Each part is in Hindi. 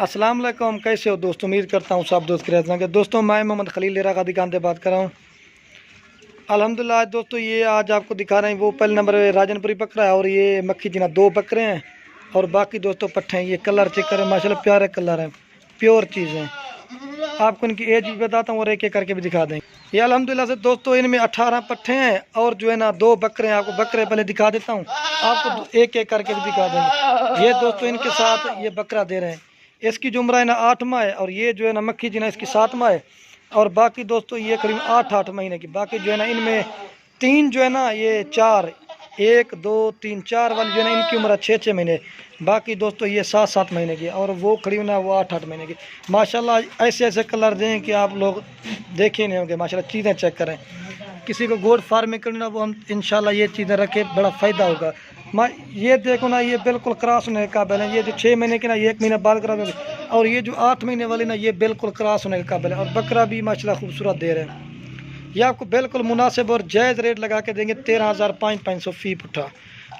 अस्सलाम वालेकुम, कैसे हो दोस्तों। उम्मीद करता हूँ सब दोस्त खैरियत होंगे। दोस्तों मैं मोहम्मद खलील लेरा का दुकान से बात कर रहा हूँ। अल्हम्दुलिल्लाह दोस्तों, ये आज आपको दिखा रहे हैं वो पहले नंबर राजनपुरी बकरा है और ये मक्खी जिना 2 बकरे हैं और बाकी दोस्तों पट्ठे हैं। ये कलर चेक करें, माशाल्लाह प्यारे कलर हैं, प्योर चीज़ हैं। आपको इनकी एज भी बताता हूँ और एक एक करके भी दिखा देंगे। ये अल्हम्दुलिल्लाह से दोस्तों इनमें 18 पट्ठे हैं और जो है ना 2 बकरे हैं। आपको बकरे पहले दिखा देता हूँ, आपको एक एक करके भी दिखा देंगे। ये दोस्तों इनके साथ ये बकरा दे रहे हैं। इसकी जो उम्र है ना 8 माह है और ये जो है ना मक्खी जी ना इसकी 7 माह है और बाकी दोस्तों ये करीब 8 महीने की। बाकी जो है ना इनमें 3 जो है ना ये 4 1 2 3 4 वाली जो है ना इनकी उम्र 6 महीने। बाकी दोस्तों ये 7 महीने की और वो खड़ी ना वो 8 महीने की। माशाल्लाह ऐसे ऐसे कलर दें कि आप लोग देखे नहीं होंगे। माशाल्लाह चीज़ें चेक करें। किसी को गोट फार्मिंग करनी ना वो हम इंशाल्लाह ये चीज़ें रखें, बड़ा फ़ायदा होगा। ये देखो ना, ये बिल्कुल क्रॉस होने के काबिल है। ये जो 6 महीने की ना ये 1 महीना बाद करा और ये जो 8 महीने वाली ना ये बिल्कुल क्रॉस होने के काबिल है और बकरा भी माशाल्लाह खूबसूरत दे रहे हैं। ये आपको बिल्कुल मुनासिब और जायज़ रेट लगा के देंगे 13,500 फ़ी पुट्ठा।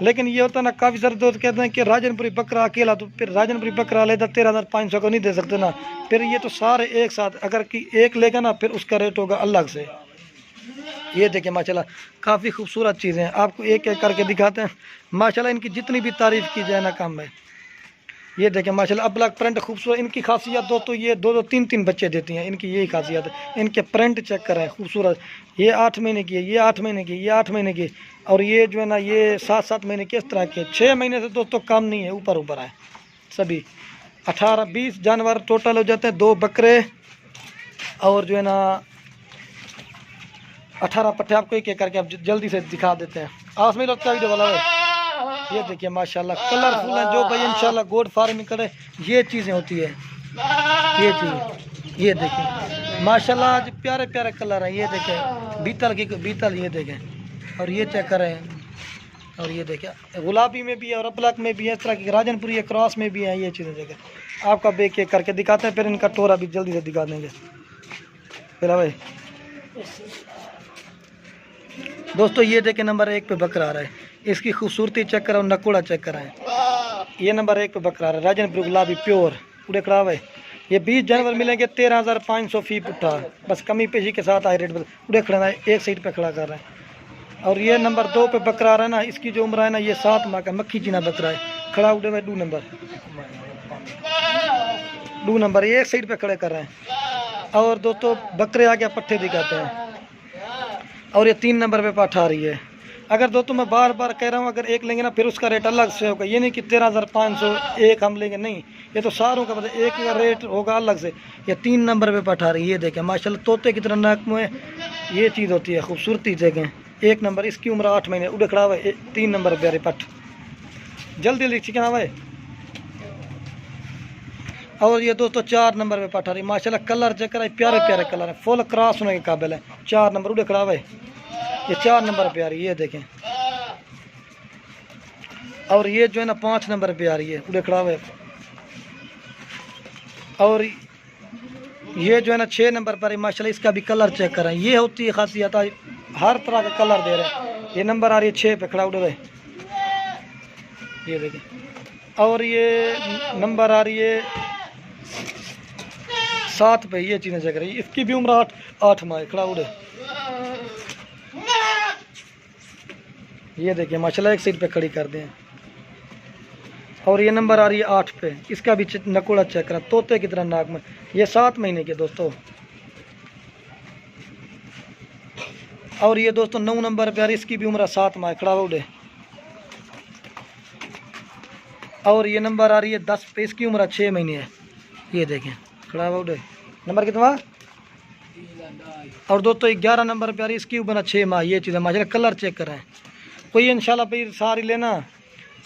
लेकिन ये होता है ना, काफ़ी सारे दोस्त कहते हैं कि राजनपुरी बकरा अकेला, तो फिर राजनपुरी बकरा लेता 13,500 को नहीं दे सकते ना। फिर ये तो सारे एक साथ अगर कि एक लेगा ना फिर उसका रेट होगा अलग से। ये देखिए माशाल्लाह काफ़ी खूबसूरत चीज़ें हैं, आपको एक एक करके दिखाते हैं। माशाल्लाह इनकी जितनी भी तारीफ़ की जाए ना कम है। ये देखें माशाल्लाह अबलग प्रिंट खूबसूरत। इनकी खासियत दोस्तों ये 2 3 3 बच्चे देती हैं, इनकी यही खासियत है। इनके प्रिंट चेक करें खूबसूरत। ये 8 महीने की है, ये 8 महीने की, ये 8 महीने की और ये जो है ना ये 7 महीने की। इस तरह के 6 महीने से दोस्तों कम नहीं है, ऊपर ऊपर है सभी। 18-20 जानवर टोटल हो जाते हैं, 2 बकरे और जो है ना 18 पट्टे। आपको एक एक करके आप जल्दी से दिखा देते हैं। आस में लगता वीडियो वाला है। ये देखिए माशाल्लाह कलरफुल है। जो भाई इंशाल्लाह गोट फार्मिंग करे ये चीज़ें होती है। ये चीज़ ये देखिए माशाल्लाह आज प्यारे प्यारे कलर हैं। ये देखें बीतल ये देखें और ये चेक करें और ये देखें गुलाबी में भी है और अबलक में भी है, इस तरह की राजनपुरी क्रॉस में भी है। ये चीज़ें देखें आपका बेक एक करके दिखाते हैं, फिर इनका टोरा भी जल्दी से दिखा देंगे। फिर भाई दोस्तों ये देखें नंबर 1 पे बकरा आ रहा है। इसकी खूबसूरती चेक करा और नकुड़ा चेक कराएं। ये नंबर 1 पे बकरा आ रहा है, राजनपुरी गुलाबी प्योर पूरे खड़ा हुआ है। ये 20 जानवर मिलेंगे 13,500 फ़ी पुट्ठा, बस कमी पेशी के साथ आई रेट पूरे खड़ा है। एक साइड पे खड़ा कर रहे हैं। और ये नंबर 2 पे बकरा आ रहा है ना, इसकी जो उम्र है ना ये 7 माह का मक्खी चीना बकरा है। खड़ा उड़े हुए 2 नंबर ये एक साइड पे खड़े कर रहे हैं। और दोस्तों बकरे आ गया पट्ठे दिखाते हैं और ये 3 नंबर पे पाठ आ रही है। अगर दोस्तों मैं बार बार कह रहा हूँ अगर एक लेंगे ना फिर उसका रेट अलग से होगा। ये नहीं कि 13,500 एक हम लेंगे, नहीं, ये तो सारों का मतलब एक का रेट होगा अलग से। ये 3 नंबर पे पाठ आ रही है। ये देखें माशाल्लाह तोते की तरह नाक में ये चीज़ होती है, खूबसूरती देखें। 1 नंबर इसकी उम्र 8 महीने उड़े खड़ा हुआ है। 3 नंबर प्यारे पट जल्दी जल्दी चिकना हुआ है। और ये दोस्तों 4 नंबर पे पाठ आ रही है। माशाल्लाह कलर चेक करा, प्यारे प्यारे कलर है, फुल क्रॉस होने के काबिल है। 4 नंबर उड़े खड़ा हुआ है। ये 4 नंबर पे आ रही है। ये देखें और ये जो है ना 5 नंबर पे आ रही है, उड़े खड़ा हुआ है। और ये जो है ना 6 नंबर पर है। माशाल्लाह इसका भी कलर चेक करें। ये होती है खासियत, हर तरह का कलर दे रहे हैं। ये नंबर आ रही है 6 पे खड़ा उड़े हुए। ये देखें और ये नंबर आ रही है 7 पे। ये चीज़ें चेक रही है। इसकी भी उम्र 8 माह खड़ा उड़े। ये देखिए माशाल्लाह एक साइड पे खड़ी कर दें। और ये नंबर आ रही है 8 पे। इसका भी नकुड़ा चेक करा, तोते की तरह नाक में। ये 7 महीने के दोस्तों। और ये दोस्तों 9 नंबर पे आ रही है। इसकी भी उम्र 7 माह खड़ा उड़े। और ये नंबर आ रही है 10 पे। इसकी उम्र 6 महीने है। ये देखें खड़ा उड़े। नंबर कितना? और दोस्तों 11 नंबर पे आ रही है। इसकी उम्र 6 माह। ये चीज़ें माशाल्लाह कलर चेक करें कोई इंशाल्लाह भाई सारी लेना।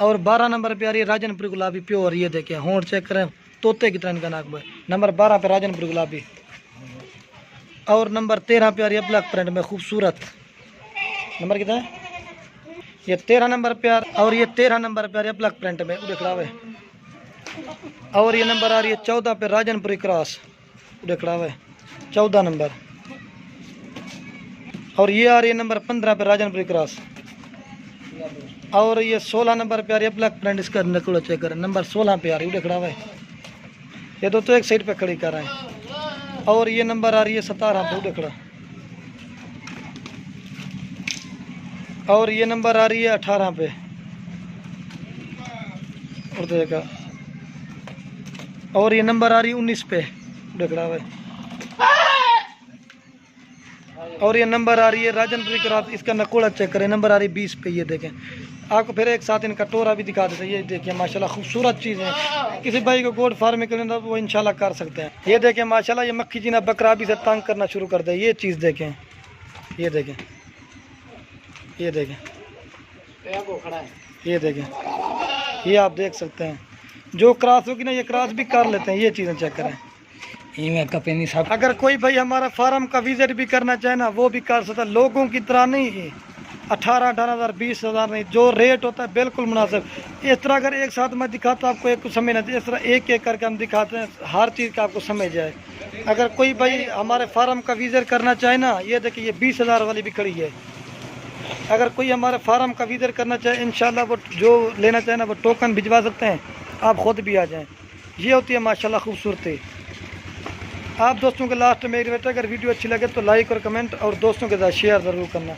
और 12 नंबर पे आ रही है राजनपुरी गुलाबी प्योर। ये देखें होंठ चेक करें, तोते की तरह इनका नाक में। नंबर 12 पे राजनपुरी गुलाबी। और नंबर 13 पे आ रही है ब्लैक प्रिंट में खूबसूरत। नंबर कितना है? ये 13 नंबर पे आ। और ये 13 नंबर पे आ रही है ब्लैक प्रिंट में, उड़े खड़ा हुआ है। और ये नंबर आ रही है 14 पे राजनपुरी क्रॉस, उड़े खड़ा हुआ है 14 नंबर। और ये आ रही है नंबर 15 पे राजनपुरी क्रॉस। और ये 16 नंबर पे आ रही है ब्लैक प्रिंट। इसका नकुड़ा चेक करें, नंबर 16 पे आ रही है, उड़े खड़ा हुआ है। ये दोस्तों एक साइड पे खड़ी कर रहे हैं। और ये नंबर आ रही है 17 पे देखड़ा। और ये नंबर आ रही है 18 पे और देखा। और ये नंबर आ रही है 19 पे देखड़ा भाई। और ये नंबर आ रही है राजनपुरी के रात, इसका नकोड़ा चेक करें, नंबर आ रही है 20 पे। ये देखें, आपको फिर एक साथ इनका टोरा भी दिखा देते हैं। ये देखिए माशाल्लाह खूबसूरत चीज़ है। किसी भाई को गोड फार्मिंग करना तो वो इंशाल्लाह कर सकते हैं। ये देखें माशाल्लाह, ये मक्खी जीना बकरा भी से तंग करना शुरू कर दे। ये चीज़ देखें, ये देखें, ये देखें, ये देखें, ये आप देख सकते हैं। जो क्रॉस होगी ना, ये क्रॉस भी कर लेते हैं। ये चीज़ें चेक करें। अगर कोई भाई हमारा फार्म का विजिट भी करना चाहे ना, वो भी कर सकता है। लोगों की तरह नहीं 18,000 20,000 नहीं, जो रेट होता है बिल्कुल मुनासिब। इस तरह अगर एक साथ मैं दिखाता आपको एक समझ नहीं, इस तरह एक एक करके हम दिखाते हैं, हर चीज़ का आपको समझ जाए। अगर कोई भाई हमारे फार्म का विजिट करना चाहे ना, ये देखिए ये 20,000 वाली भी खड़ी है। अगर कोई हमारे फार्म का विजिट करना चाहे, इंशाल्लाह वो जो लेना चाहे ना, वो टोकन भिजवा सकते हैं, आप ख़ुद भी आ जाएँ। ये होती है माशाल्लाह खूबसूरती। आप दोस्तों के लास्ट में एक रिक्वेस्ट, अगर वीडियो अच्छी लगे तो लाइक और कमेंट और दोस्तों के साथ शेयर ज़रूर करना।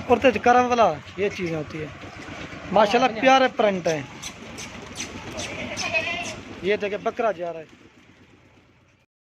और तेज करम वाला ये चीज़ें होती है माशाल्लाह, प्यारे प्रिंट है। ये देखे बकरा जा रहा है।